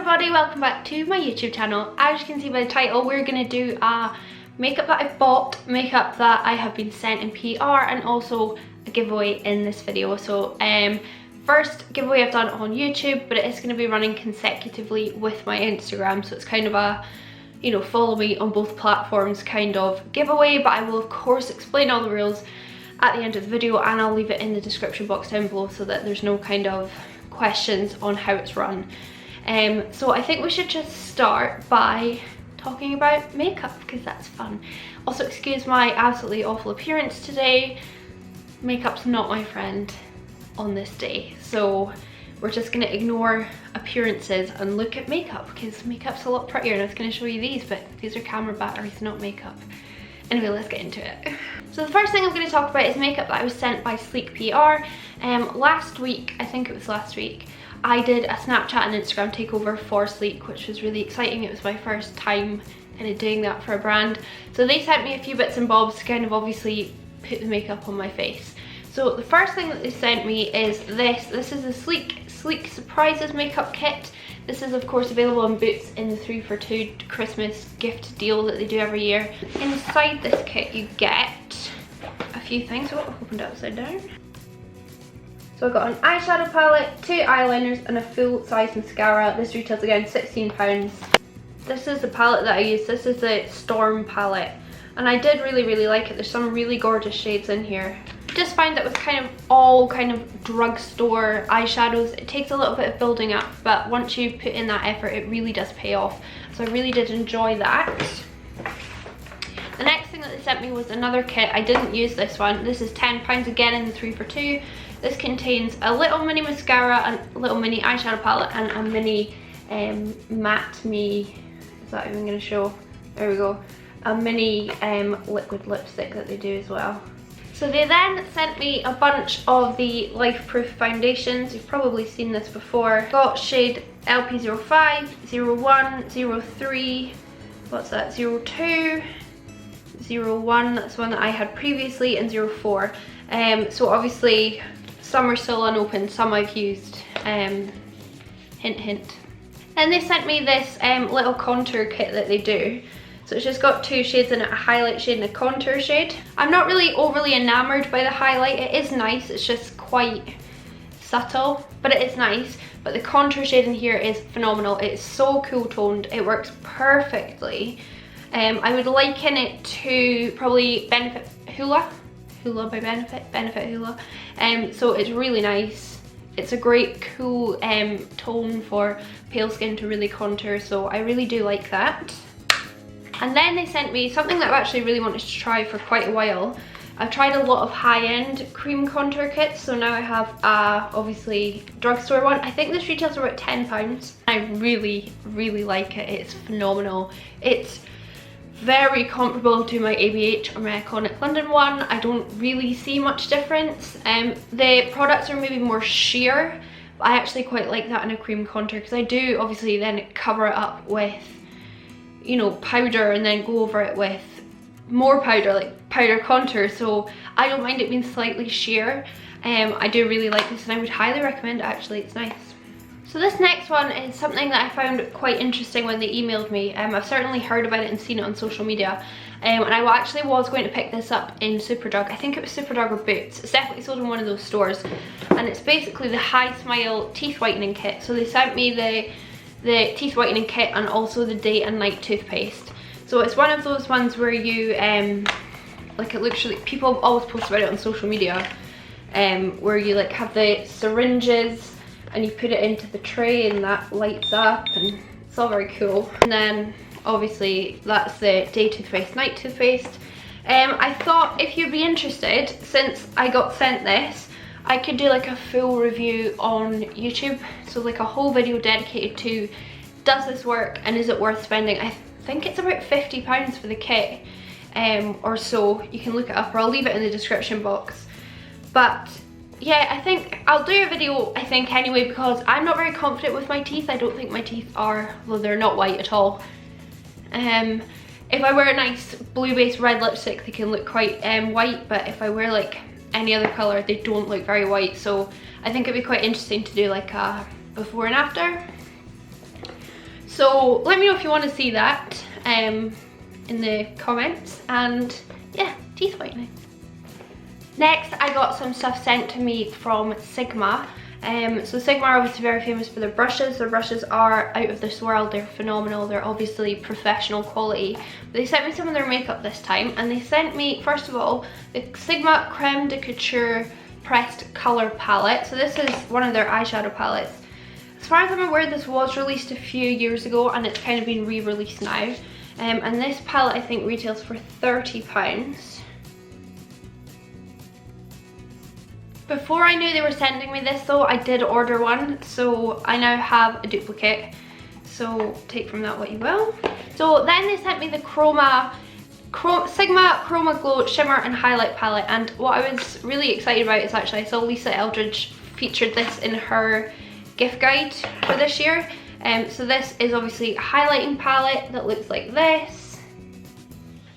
everybody, welcome back to my YouTube channel. As you can see by the title, we're going to do a makeup that I've bought, makeup that I have been sent in PR, and also a giveaway in this video. So first giveaway I've done on YouTube, but it is going to be running consecutively with my Instagram, so it's kind of a, you know, follow me on both platforms kind of giveaway. But I will of course explain all the rules at the end of the video, and I'll leave it in the description box down below so that there's no kind of questions on how it's run. So I think we should just start by talking about makeup because that's fun. Also, excuse my absolutely awful appearance today. Makeup's not my friend on this day, so we're just gonna ignore appearances and look at makeup because makeup's a lot prettier. And I was gonna show you these, but these are camera batteries, not makeup. Anyway, let's get into it. So the first thing I'm going to talk about is makeup that I was sent by Sleek PR. Last week, I think it was last week, I did a Snapchat and Instagram takeover for Sleek, which was really exciting. It was my first time kind of doing that for a brand. So they sent me a few bits and bobs to kind of obviously put the makeup on my face. So the first thing that they sent me is this. This is the Sleek Surprises makeup kit. This is of course available on Boots in the 3 for 2 Christmas gift deal that they do every year. Inside this kit you get a few things. Oh, I've opened it upside down. So I got an eyeshadow palette, 2 eyeliners and a full size mascara. This retails again £16. This is the palette that I use. This is the Storm palette, and I did really like it. There's some really gorgeous shades in here. Just find that with all kind of drugstore eyeshadows, it takes a little bit of building up, but once you put in that effort, it really does pay off. So I really did enjoy that. The next thing that they sent me was another kit. I didn't use this one. This is £10 again in the 3 for 2. This contains a little mini mascara, a little mini eyeshadow palette, and a mini matte me. Is that even going to show? There we go. A mini liquid lipstick that they do as well. So they then sent me a bunch of the Life Proof foundations. You've probably seen this before. Got shade LP05, 01, 03, what's that, 02, 01, that's the one that I had previously, and 04. So obviously some are still unopened, some I've used, hint hint. Then they sent me this little contour kit that they do. So it's just got 2 shades in it, a highlight shade and a contour shade. I'm not really overly enamored by the highlight. It is nice, it's just quite subtle, but it is nice. But the contour shade in here is phenomenal. It's so cool toned, it works perfectly. I would liken it to probably Benefit Hoola by Benefit Hoola. So it's really nice. It's a great cool tone for pale skin to really contour, so I really do like that. And then they sent me something that I've actually really wanted to try for quite a while. I've tried a lot of high-end cream contour kits, so now I have obviously drugstore one. I think this retails about £10. I really like it. It's phenomenal. It's very comparable to my ABH or my Iconic London one. I don't really see much difference. The products are maybe more sheer, but I actually quite like that in a cream contour because I do obviously then cover it up with, you know, powder and then go over it with more powder, like powder contour, so I don't mind it being slightly sheer. I do really like this and I would highly recommend it actually, it's nice. So this next one is something that I found quite interesting when they emailed me. I've certainly heard about it and seen it on social media, and I actually was going to pick this up in Superdrug. I think it was Superdrug or Boots. It's definitely sold in one of those stores, and it's basically the High Smile teeth whitening kit. So they sent me the teeth whitening kit and also the day and night toothpaste. So it's one of those ones where you like, it looks really, people always post about it on social media, where you like have the syringes and you put it into the tray and that lights up, and it's all very cool. And then obviously that's the day toothpaste, night toothpaste. I thought if you'd be interested, since I got sent this, I could do like a full review on YouTube, so like a whole video dedicated to, does this work and is it worth spending? I think it's about £50 for the kit, or so. You can look it up, or I'll leave it in the description box. But yeah, I think I'll do a video, I think anyway, because I'm not very confident with my teeth. I don't think my teeth are, well, they're not white at all. If I wear a nice blue based red lipstick, they can look quite white, but if I wear like any other colour, they don't look very white. So I think it'd be quite interesting to do like a before and after. So let me know if you want to see that in the comments, and yeah, teeth whitening. Next, I got some stuff sent to me from Sigma. So Sigma are obviously very famous for their brushes. Their brushes are out of this world, they're phenomenal, they're obviously professional quality. But they sent me some of their makeup this time, and they sent me, first of all, the Sigma Creme de Couture Pressed Colour Palette. So this is one of their eyeshadow palettes. As far as I'm aware, this was released a few years ago and it's kind of been re-released now. And this palette I think retails for £30. Before I knew they were sending me this though, I did order one, so I now have a duplicate. So take from that what you will. So then they sent me the Sigma Chroma Glow Shimmer and Highlight Palette, and what I was really excited about is actually I saw Lisa Eldridge featured this in her gift guide for this year. So this is obviously a highlighting palette that looks like this.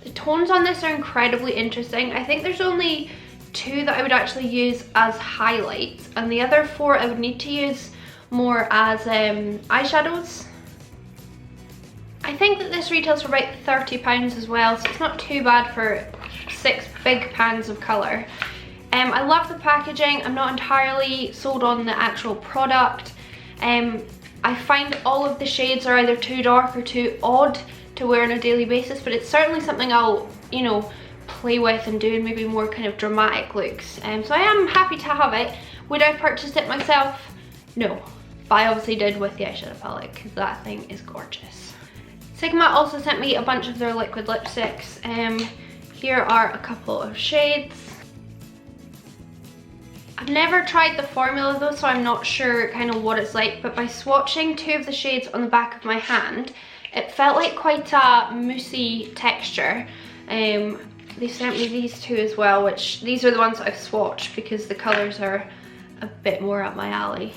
The tones on this are incredibly interesting. I think there's only 2 that I would actually use as highlights, and the other 4 I would need to use more as eyeshadows. I think that this retails for about £30 as well, so it's not too bad for 6 big pans of colour. I love the packaging. I'm not entirely sold on the actual product. I find all of the shades are either too dark or too odd to wear on a daily basis, but it's certainly something I'll, you know, play with and do maybe more kind of dramatic looks. So I am happy to have it. Would I purchase it myself? No, but I obviously did with the eyeshadow palette because that thing is gorgeous. Sigma also sent me a bunch of their liquid lipsticks. Here are a couple of shades. I've never tried the formula though, so I'm not sure kind of what it's like, but by swatching 2 of the shades on the back of my hand, it felt like quite a moussey texture. They sent me these 2 as well, which these are the ones that I've swatched because the colours are a bit more up my alley.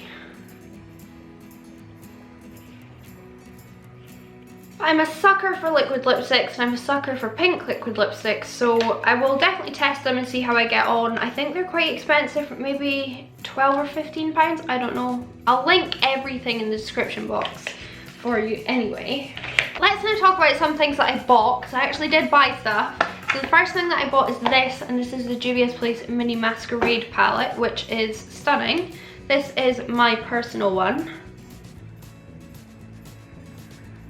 I'm a sucker for liquid lipsticks and I'm a sucker for pink liquid lipsticks, so I will definitely test them and see how I get on. I think they're quite expensive, maybe £12 or £15, I don't know. I'll link everything in the description box for you anyway. Let's now talk about some things that I bought, because I actually did buy stuff. So the first thing that I bought is this, and this is the Juvia's Place Mini Masquerade palette, which is stunning. This is my personal one.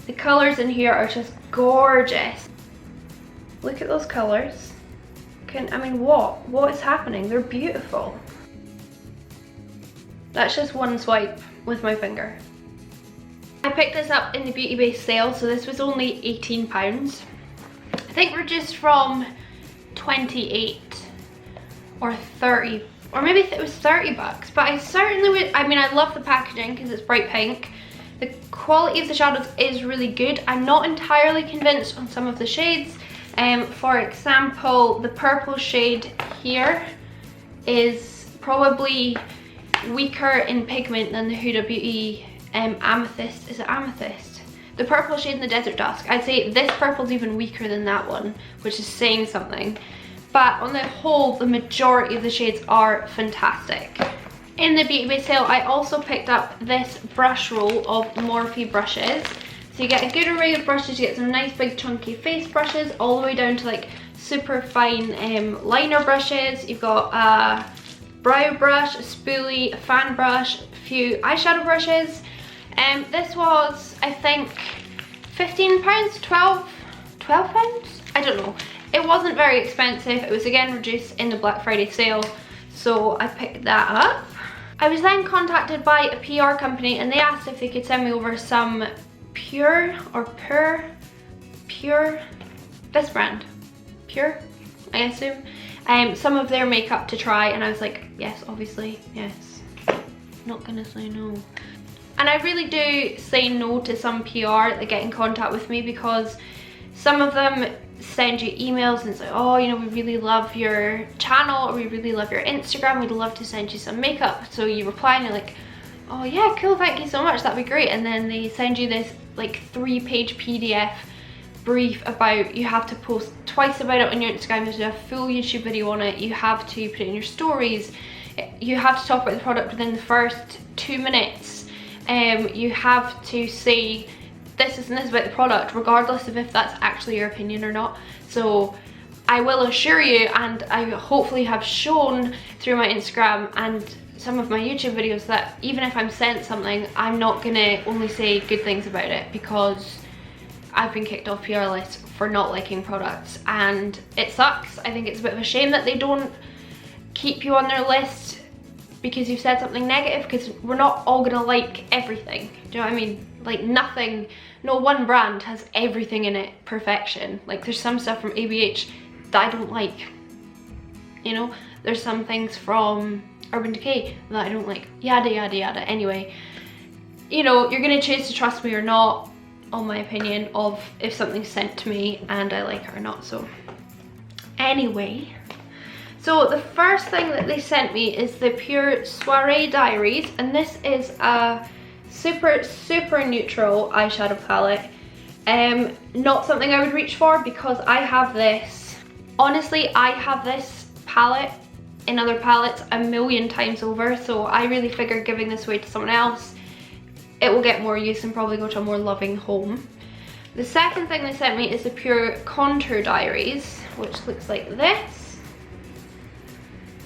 The colours in here are just gorgeous. Look at those colours. I mean, what is happening? They're beautiful. That's just one swipe with my finger. I picked this up in the Beauty Base sale, so this was only £18. I think reduced from 28 or 30, or maybe it was 30 bucks, but I certainly would, I mean, I love the packaging because it's bright pink. The quality of the shadows is really good. I'm not entirely convinced on some of the shades. For example, the purple shade here is probably weaker in pigment than the Huda Beauty Amethyst. Is it Amethyst? The purple shade in the Desert Dusk. I'd say this purple's even weaker than that one, which is saying something. But on the whole, the majority of the shades are fantastic. In the Beauty Bay sale, I also picked up this brush roll of Morphe brushes. So you get a good array of brushes. You get some nice big chunky face brushes, all the way down to like super fine liner brushes. You've got a brow brush, a spoolie, a fan brush, a few eyeshadow brushes. This was, I think, £15, 12 pounds? I don't know. It wasn't very expensive. It was again reduced in the Black Friday sale, so I picked that up. I was then contacted by a PR company and they asked if they could send me over some Pure, this brand, Pure, I assume, some of their makeup to try, and I was like, yes, obviously, yes, not gonna say no. And I really do say no to some PR that get in contact with me, because some of them send you emails and say, oh, you know, we really love your channel, or we really love your Instagram, we'd love to send you some makeup. So you reply and you're like, oh yeah, cool, thank you so much, that'd be great. And then they send you this like 3-page PDF brief about, you have to post twice about it on your Instagram, there's a full YouTube video on it, you have to put it in your stories, you have to talk about the product within the first 2 minutes, you have to say this and this about the product, regardless of if that's actually your opinion or not. So I will assure you, and I hopefully have shown through my Instagram and some of my YouTube videos, that even if I'm sent something, I'm not gonna only say good things about it, because I've been kicked off PR lists for not liking products, and it sucks. I think it's a bit of a shame that they don't keep you on their list because you've said something negative, because we're not all gonna like everything. Do you know what I mean? Like nothing, no one brand has everything in it perfection. Like there's some stuff from ABH that I don't like, you know? There's some things from Urban Decay that I don't like, yada yada yada. Anyway, you know, you're gonna choose to trust me or not on my opinion of if something's sent to me and I like it or not. So anyway, so the first thing that they sent me is the Pure Soiree Diaries, and this is a super neutral eyeshadow palette. Not something I would reach for because I have this. Honestly, I have this palette in other palettes a million times over, so I really figured giving this away to someone else, it will get more use and probably go to a more loving home. The second thing they sent me is the Pure Contour Diaries, which looks like this.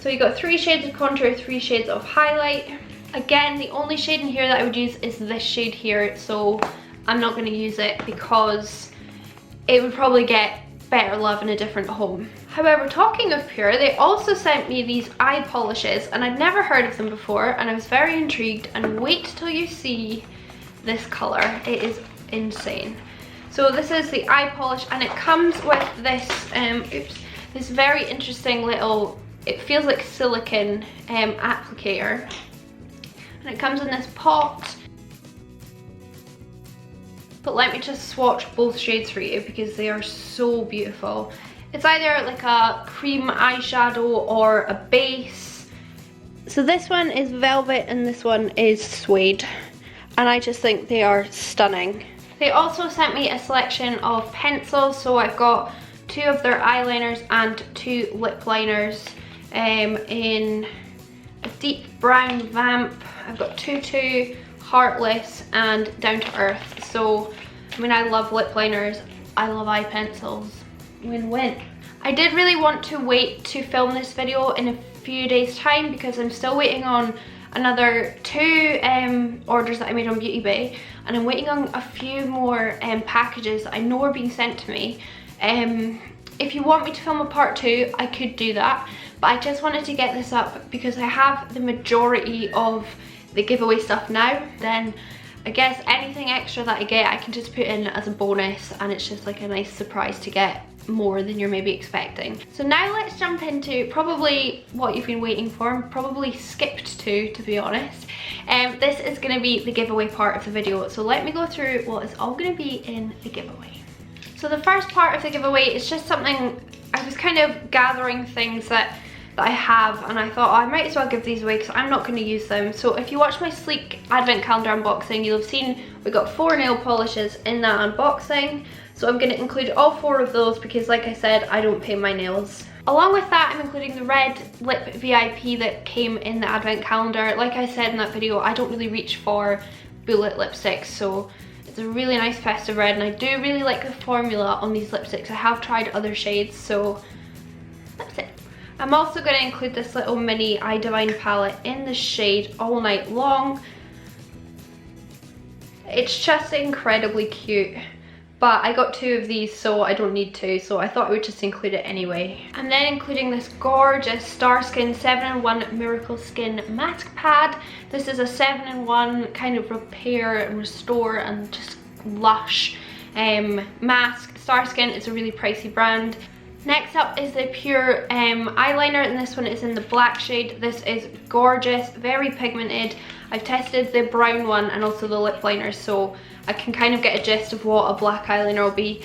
So you got 3 shades of contour, 3 shades of highlight. Again, the only shade in here that I would use is this shade here, so I'm not going to use it because it would probably get better love in a different home. However, talking of Pure, they also sent me these eye polishes, and I'd never heard of them before, and I was very intrigued, and wait till you see this colour. It is insane. So this is the eye polish, and it comes with this, this very interesting little, it feels like silicone applicator, and it comes in this pot. But let me just swatch both shades for you because they are so beautiful. It's either like a cream eyeshadow or a base. So this one is velvet and this one is suede, and I just think they are stunning. They also sent me a selection of pencils, so I've got 2 of their eyeliners and 2 lip liners in a deep brown vamp. I've got Tutu, Heartless, and Down to Earth. So, I mean, I love lip liners, I love eye pencils, win-win. I did really want to wait to film this video in a few days time because I'm still waiting on another 2 orders that I made on Beauty Bay, and I'm waiting on a few more packages that I know are being sent to me. If you want me to film a part 2, I could do that, but I just wanted to get this up because I have the majority of the giveaway stuff now. Then I guess anything extra that I get, I can just put in as a bonus, and it's just like a nice surprise to get more than you're maybe expecting. So now let's jump into probably what you've been waiting for, probably skipped to be honest. This is going to be the giveaway part of the video, so let me go through what is all going to be in the giveaway. So the first part of the giveaway is just something, I was kind of gathering things that I have, and I thought, oh, I might as well give these away because I'm not going to use them. So if you watch my sleek advent calendar unboxing, you'll have seen we got 4 nail polishes in that unboxing. So I'm going to include all 4 of those because, like I said, I don't paint my nails. Along with that, I'm including the red lip VIP that came in the advent calendar. Like I said in that video, I don't really reach for bullet lipsticks, so it's a really nice festive red, and I do really like the formula on these lipsticks. I have tried other shades, so that's it. I'm also going to include this little mini Eye Divine palette in the shade All Night Long. It's just incredibly cute, but I got 2 of these, so I don't need 2, so I thought I would just include it anyway. I'm then including this gorgeous Starskin 7-in-1 Miracle Skin Mask Pad. This is a 7-in-1 kind of repair and restore and just lush mask. Starskin is a really pricey brand. Next up is the Pure eyeliner, and this one is in the black shade. This is gorgeous, very pigmented. I've tested the brown one and also the lip liners, so I can kind of get a gist of what a black eyeliner will be.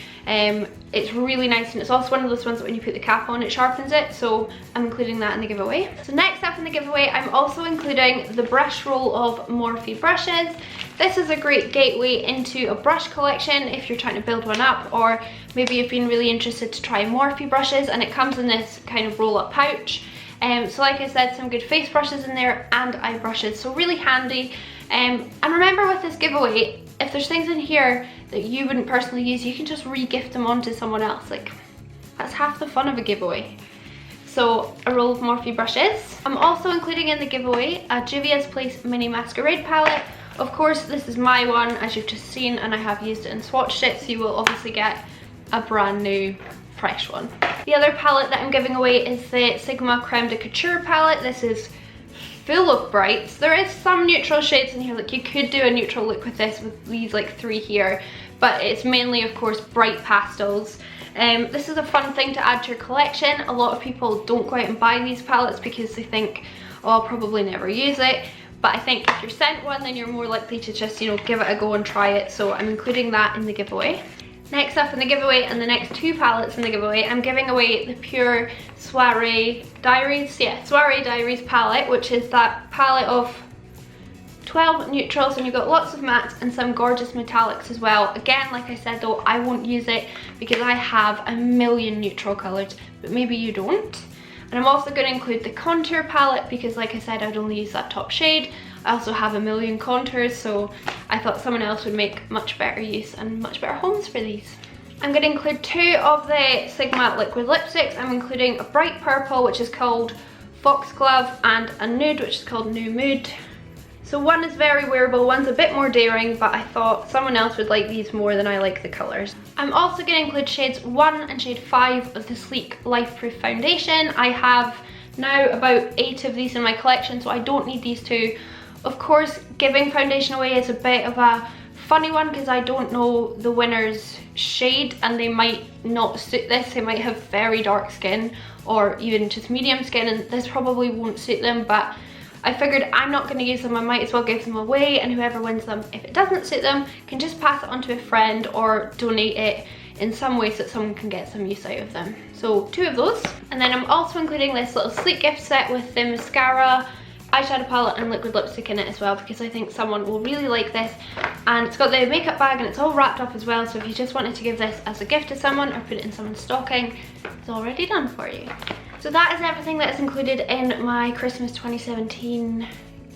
It's really nice, and it's also one of those ones that when you put the cap on, it sharpens it, so I'm including that in the giveaway. So next up in the giveaway, I'm also including the brush roll of Morphe brushes. This is a great gateway into a brush collection if you're trying to build one up, or maybe you've been really interested to try Morphe brushes, and it comes in this kind of roll-up pouch. So like I said, some good face brushes in there and eye brushes, so really handy. And remember with this giveaway, if there's things in here that you wouldn't personally use, you can just re-gift them on to someone else. Like, that's half the fun of a giveaway. So a roll of Morphe brushes. I'm also including in the giveaway a Juvia's Place Mini Masquerade palette. Of course, this is my one, as you've just seen, and I have used it and swatched it, so you will obviously get a brand new, fresh one. The other palette that I'm giving away is the Sigma Creme de Couture palette. This is full of brights. There is some neutral shades in here, like you could do a neutral look with this, with these like 3 here, but it's mainly, of course, bright pastels. This is a fun thing to add to your collection. A lot of people don't go out and buy these palettes because they think, oh, I'll probably never use it. But I think if you're sent one, then you're more likely to just, you know, give it a go and try it. So I'm including that in the giveaway. Next up in the giveaway, and the next 2 palettes in the giveaway, I'm giving away the Pure Soiree Diaries, Soiree Diaries palette, which is that palette of 12 neutrals, and you've got lots of mattes and some gorgeous metallics as well. Again, like I said though, I won't use it because I have a million neutral colours, but maybe you don't. And I'm also going to include the contour palette because, like I said, I'd only use that top shade. I also have a million contours, so I thought someone else would make much better use and much better homes for these. I'm going to include 2 of the Sigma liquid lipsticks. I'm including a bright purple, which is called Foxglove, and a nude, which is called New Mood. So one is very wearable, one's a bit more daring, but I thought someone else would like these more than I like the colours. I'm also going to include shades 1 and shade 5 of the Sleek Life Proof Foundation. I have now about 8 of these in my collection, so I don't need these 2. Of course, giving foundation away is a bit of a funny one because I don't know the winner's shade and they might not suit this. They might have very dark skin or even just medium skin, and this probably won't suit them, but I figured I'm not going to use them, I might as well give them away, and whoever wins them, if it doesn't suit them, can just pass it on to a friend or donate it in some way so that someone can get some use out of them. So 2 of those. And then I'm also including this little sleek gift set with the mascara, eyeshadow palette and liquid lipstick in it as well, because I think someone will really like this. And it's got the makeup bag and it's all wrapped up as well, so if you just wanted to give this as a gift to someone or put it in someone's stocking, it's already done for you. So that is everything that is included in my Christmas 2017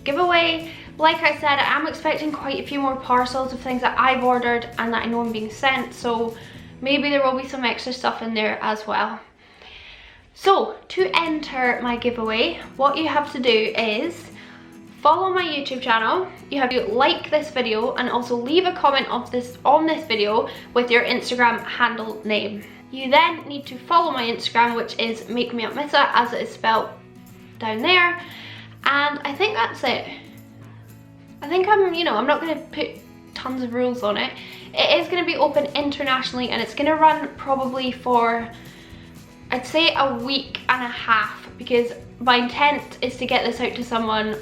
giveaway. Like I said, I am expecting quite a few more parcels of things that I've ordered and that I know I'm being sent, so maybe there will be some extra stuff in there as well. So to enter my giveaway, what you have to do is follow my YouTube channel. You have to like this video and also leave a comment on this video with your Instagram handle name. You then need to follow my Instagram, which is Makemeupmissa, as it is spelled down there. And I think that's it. I think I'm not going to put tons of rules on it. It is going to be open internationally and it's going to run probably for, I'd say, a week and a half, because my intent is to get this out to someone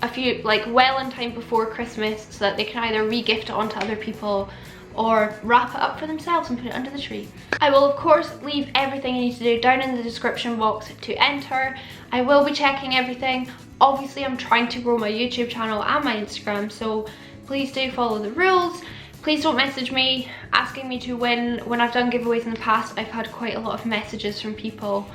well in time before Christmas so that they can either re-gift it onto other people or wrap it up for themselves and put it under the tree. I will of course leave everything you need to do down in the description box to enter. I will be checking everything. Obviously I'm trying to grow my YouTube channel and my Instagram, so please do follow the rules. Please don't message me asking me to win. When I've done giveaways in the past, I've had quite a lot of messages from people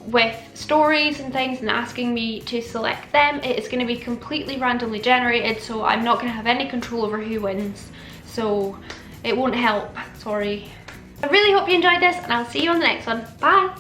with stories and things and asking me to select them. It is going to be completely randomly generated, so I'm not going to have any control over who wins. So it won't help, sorry. I really hope you enjoyed this and I'll see you on the next one. Bye!